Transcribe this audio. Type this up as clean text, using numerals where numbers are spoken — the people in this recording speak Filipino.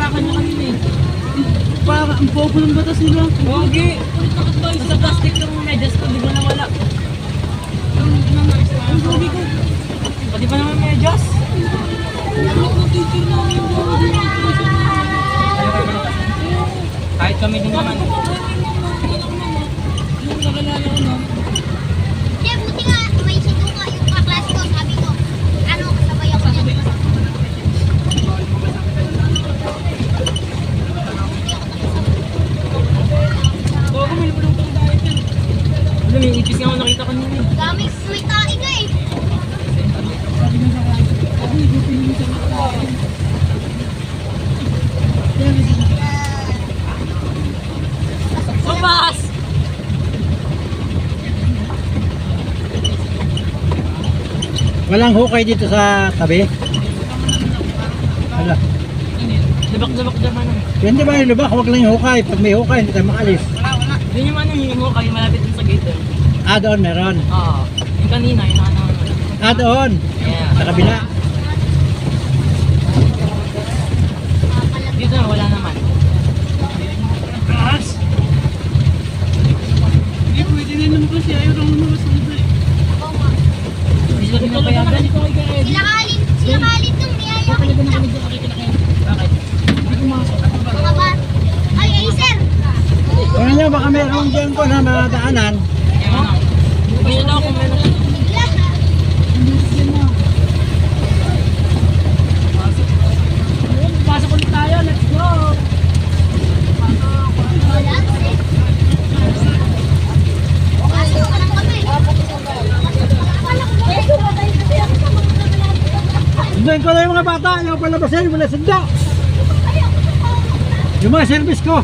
hinahawakan niya kanina eh. Para ang bobo ng batas nila. Pogi! Sa plastic yung medyas ko, di ba nawala? Ang pogi ko. Pati pa naman medyas. Kahit kami din naman. Hindi, buti nga, may sito nga yung kaklase ko, sabi ko, ano, kasabay ako niyan. Bago may lupulong dahil yan. Ano, may ipis nga ako nakita kanina eh. Daming may tae nga eh. Bumas! Walang hukay dito sa tabi. Wala. Labak-labak naman. Hindi ba yung lubak? Huwag lang yung hukay. Pag may hukay, hindi tayo makalis. Yun yung ano yung mo kayo malapit dun sa gate eh. Ah, doon meron. Oo. Yung kanina, yung ano. Ah, doon. Yeah. Sa kabila. Dito na wala naman. Gas! Hindi pwede na naman kasi ayaw lang lumabas ng iba eh. Oo nga. Hindi sila pinapayagan. Sinakalit ng niyaya. Bakit? Mga ba? Ay, sir! Kung nyo, baka meron dyan ko na madaanan. Yung ano. Hindi na ako meron. Ilan na? Pasok ulit tayo, let's go! Wala, sir. Pasok ka lang kami. Sundan ko na yung mga bata. Yung palabasin, wala sunda. Yung mga service ko.